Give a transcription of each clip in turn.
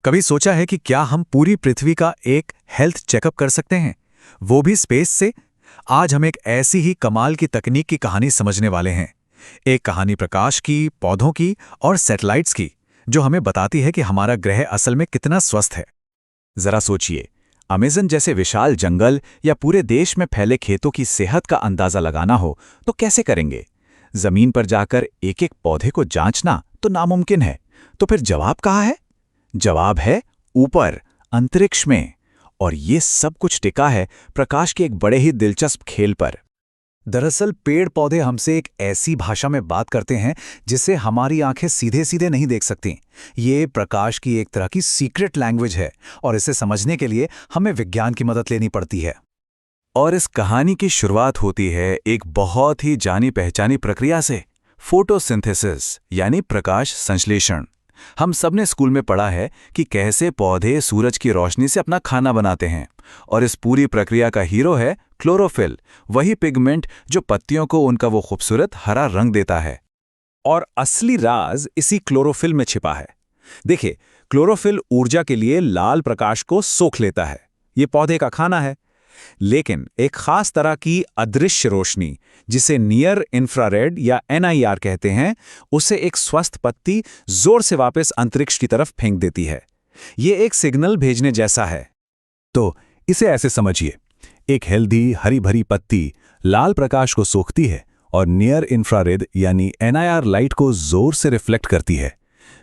कभी सोचा है कि क्या हम पूरी पृथ्वी का एक हेल्थ चेकअप कर सकते हैं, वो भी स्पेस से? आज हम एक ऐसी ही कमाल की तकनीक की कहानी समझने वाले हैं। एक कहानी प्रकाश की, पौधों की और सैटेलाइट्स की, जो हमें बताती है कि हमारा ग्रह असल में कितना स्वस्थ है। जरा सोचिए, अमेज़न जैसे विशाल जंगल या पूरे देश में फैले खेतों की सेहत का अंदाजा लगाना हो तो कैसे करेंगे? जमीन पर जाकर एक एक पौधे को जांचना तो नामुमकिन है। तो फिर जवाब कहाँ है? जवाब है ऊपर, अंतरिक्ष में। और ये सब कुछ टिका है प्रकाश के एक बड़े ही दिलचस्प खेल पर। दरअसल पेड़ पौधे हमसे एक ऐसी भाषा में बात करते हैं जिसे हमारी आंखें सीधे सीधे नहीं देख सकती। ये प्रकाश की एक तरह की सीक्रेट लैंग्वेज है और इसे समझने के लिए हमें विज्ञान की मदद लेनी पड़ती है। और इस कहानी की शुरुआत होती है एक बहुत ही जानी पहचानी प्रक्रिया से, फोटोसिंथेसिस यानी प्रकाश संश्लेषण। हम सबने स्कूल में पढ़ा है कि कैसे पौधे सूरज की रोशनी से अपना खाना बनाते हैं, और इस पूरी प्रक्रिया का हीरो है क्लोरोफिल, वही पिगमेंट जो पत्तियों को उनका वो खूबसूरत हरा रंग देता है। और असली राज इसी क्लोरोफिल में छिपा है। देखिए, क्लोरोफिल ऊर्जा के लिए लाल प्रकाश को सोख लेता है, ये पौधे का खाना है। लेकिन एक खास तरह की अदृश्य रोशनी, जिसे नियर इंफ्रारेड या NIR कहते हैं, उसे एक स्वस्थ पत्ती जोर से वापस अंतरिक्ष की तरफ फेंक देती है। ये एक सिग्नल भेजने जैसा है। तो इसे ऐसे समझिए, एक हेल्दी हरी भरी पत्ती लाल प्रकाश को सोखती है और नियर इंफ्रारेड यानी NIR लाइट को जोर से रिफ्लेक्ट करती है।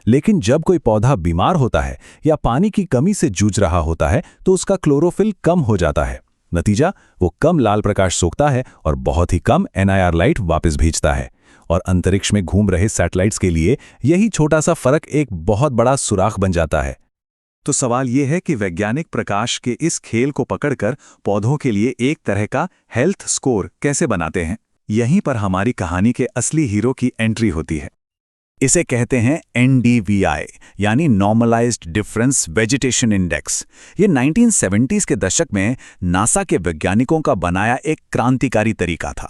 लेकिन जब कोई पौधा बीमार होता है या पानी की कमी से जूझ रहा होता है तो उसका क्लोरोफिल कम हो जाता है। नतीजा, वो कम लाल प्रकाश सोखता है और बहुत ही कम NIR लाइट वापस भेजता है। और अंतरिक्ष में घूम रहे सैटेलाइट्स के लिए यही छोटा सा फर्क एक बहुत बड़ा सुराख बन जाता है। तो सवाल ये है कि वैज्ञानिक प्रकाश के इस खेल को पकड़कर पौधों के लिए एक तरह का हेल्थ स्कोर कैसे बनाते हैं? यहीं पर हमारी कहानी के असली हीरो की एंट्री होती है। इसे कहते हैं NDVI यानी नॉर्मलाइज्ड डिफरेंस वेजिटेशन इंडेक्स। ये 1970s के दशक में नासा के वैज्ञानिकों का बनाया एक क्रांतिकारी तरीका था।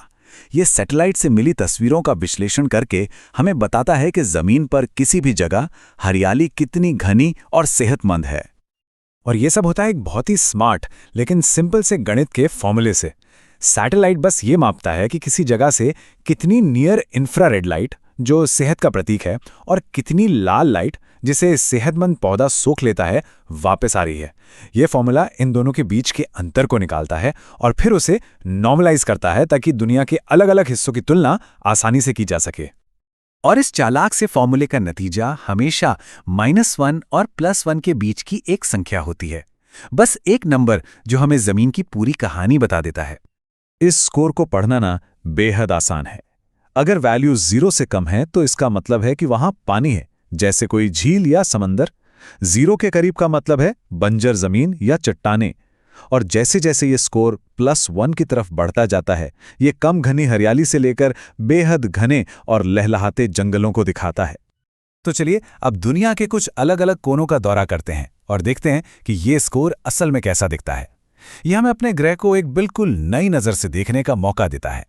ये सैटेलाइट से मिली तस्वीरों का विश्लेषण करके हमें बताता है कि जमीन पर किसी भी जगह हरियाली कितनी घनी और सेहतमंद है। और ये सब होता है एक बहुत ही स्मार्ट लेकिन सिंपल से गणित के फॉर्मूले से। सैटेलाइट बस ये मापता है कि किसी जगह से कितनी नियर इंफ्रारेड लाइट, जो सेहत का प्रतीक है, और कितनी लाल लाइट, जिसे सेहतमंद पौधा सोख लेता है, वापस आ रही है। यह फॉर्मूला इन दोनों के बीच के अंतर को निकालता है और फिर उसे नॉर्मलाइज करता है ताकि दुनिया के अलग अलग हिस्सों की तुलना आसानी से की जा सके। और इस चालाक से फॉर्मूले का नतीजा हमेशा -1 और +1 के बीच की एक संख्या होती है। बस एक नंबर जो हमें जमीन की पूरी कहानी बता देता है। इस स्कोर को पढ़ना ना बेहद आसान है। अगर वैल्यू 0 से कम है तो इसका मतलब है कि वहां पानी है, जैसे कोई झील या समंदर। 0 के करीब का मतलब है बंजर जमीन या चट्टानें। और जैसे जैसे ये स्कोर +1 की तरफ बढ़ता जाता है, ये कम घनी हरियाली से लेकर बेहद घने और लहलहाते जंगलों को दिखाता है। तो चलिए अब दुनिया के कुछ अलग अलग कोनों का दौरा करते हैं और देखते हैं कि ये स्कोर असल में कैसा दिखता है। यह हमें अपने ग्रह को एक बिल्कुल नई नज़र से देखने का मौका देता है।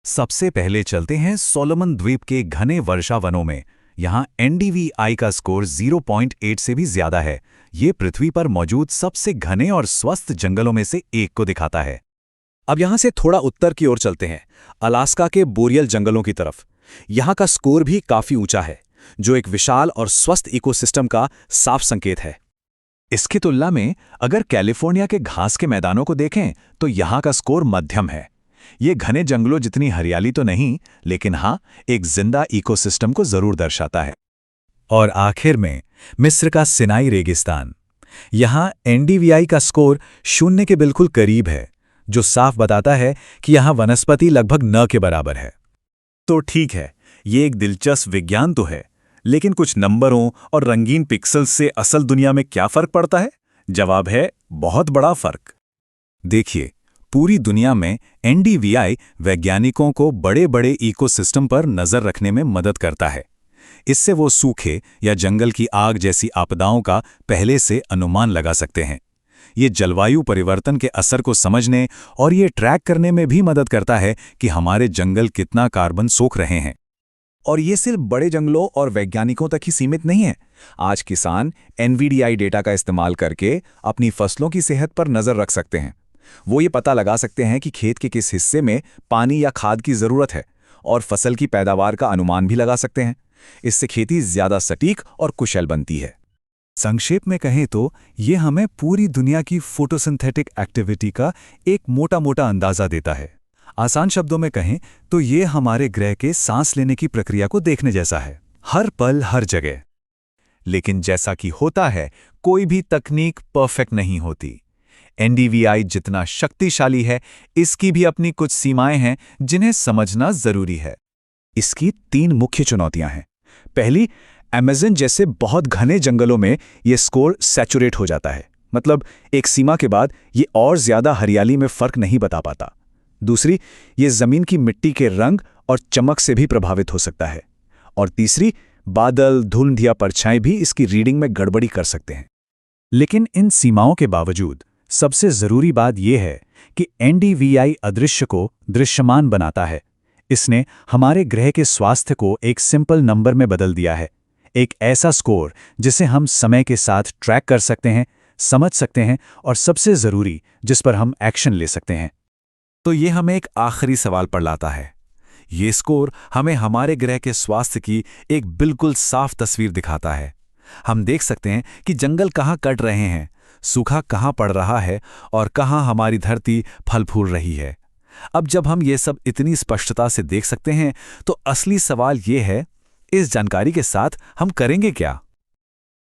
सबसे पहले चलते हैं सोलोमन द्वीप के घने वर्षा वनों में। यहाँ NDVI का स्कोर 0.8 से भी ज्यादा है। ये पृथ्वी पर मौजूद सबसे घने और स्वस्थ जंगलों में से एक को दिखाता है। अब यहाँ से थोड़ा उत्तर की ओर चलते हैं, अलास्का के बोरियल जंगलों की तरफ। यहाँ का स्कोर भी काफी ऊंचा है, जो एक विशाल और स्वस्थ इकोसिस्टम का साफ संकेत है। इसकी तुलना में अगर कैलिफोर्निया के घास के मैदानों को देखें तो यहाँ का स्कोर मध्यम है। ये घने जंगलों जितनी हरियाली तो नहीं, लेकिन हाँ, एक जिंदा इकोसिस्टम को जरूर दर्शाता है। और आखिर में मिस्र का सिनाई रेगिस्तान। यहाँ NDVI का स्कोर 0 के बिल्कुल करीब है, जो साफ बताता है कि यहाँ वनस्पति लगभग न के बराबर है। तो ठीक है, ये एक दिलचस्प विज्ञान तो है, लेकिन कुछ नंबरों और रंगीन पिक्सेल्स से असल दुनिया में क्या फर्क पड़ता है? जवाब है बहुत बड़ा फर्क। देखिए, पूरी दुनिया में NDVI वैज्ञानिकों को बड़े बड़े इकोसिस्टम पर नजर रखने में मदद करता है। इससे वो सूखे या जंगल की आग जैसी आपदाओं का पहले से अनुमान लगा सकते हैं। ये जलवायु परिवर्तन के असर को समझने और ये ट्रैक करने में भी मदद करता है कि हमारे जंगल कितना कार्बन सोख रहे हैं। और ये सिर्फ बड़े जंगलों और वैज्ञानिकों तक ही सीमित नहीं है। आज किसान एनवीडीआई डेटा का इस्तेमाल करके अपनी फसलों की सेहत पर नज़र रख सकते हैं। वो ये पता लगा सकते हैं कि खेत के किस हिस्से में पानी या खाद की ज़रूरत है और फसल की पैदावार का अनुमान भी लगा सकते हैं। इससे खेती ज़्यादा सटीक और कुशल बनती है। संक्षेप में कहें तो ये हमें पूरी दुनिया की फोटोसिंथेटिक एक्टिविटी का एक मोटा अंदाज़ा देता है। आसान शब्दों में कहें तो ये हमारे ग्रह के सांस लेने की प्रक्रिया को देखने जैसा है, हर पल हर जगह। लेकिन जैसा कि होता है, कोई भी तकनीक परफेक्ट नहीं होती। एनडीवीआई जितना शक्तिशाली है, इसकी भी अपनी कुछ सीमाएं हैं जिन्हें समझना जरूरी है। इसकी 3 मुख्य चुनौतियां हैं। पहली, अमेज़न जैसे बहुत घने जंगलों में ये स्कोर सैचुरेट हो जाता है, मतलब एक सीमा के बाद ये और ज़्यादा हरियाली में फ़र्क नहीं बता पाता। दूसरी, ये ज़मीन की मिट्टी के रंग और चमक से भी प्रभावित हो सकता है। और तीसरी, बादल, धुंध या परछाई भी इसकी रीडिंग में गड़बड़ी कर सकते हैं। लेकिन इन सीमाओं के बावजूद सबसे ज़रूरी बात यह है कि एनडीवीआई अदृश्य को दृश्यमान बनाता है। इसने हमारे ग्रह के स्वास्थ्य को एक सिंपल नंबर में बदल दिया है, एक ऐसा स्कोर जिसे हम समय के साथ ट्रैक कर सकते हैं, समझ सकते हैं और सबसे ज़रूरी, जिस पर हम एक्शन ले सकते हैं। तो ये हमें एक आखिरी सवाल पर लाता है। ये स्कोर हमें हमारे ग्रह के स्वास्थ्य की एक बिल्कुल साफ तस्वीर दिखाता है। हम देख सकते हैं कि जंगल कहाँ कट रहे हैं, सूखा कहाँ पड़ रहा है और कहाँ हमारी धरती फल फूल रही है। अब जब हम ये सब इतनी स्पष्टता से देख सकते हैं, तो असली सवाल ये है, इस जानकारी के साथ हम करेंगे क्या?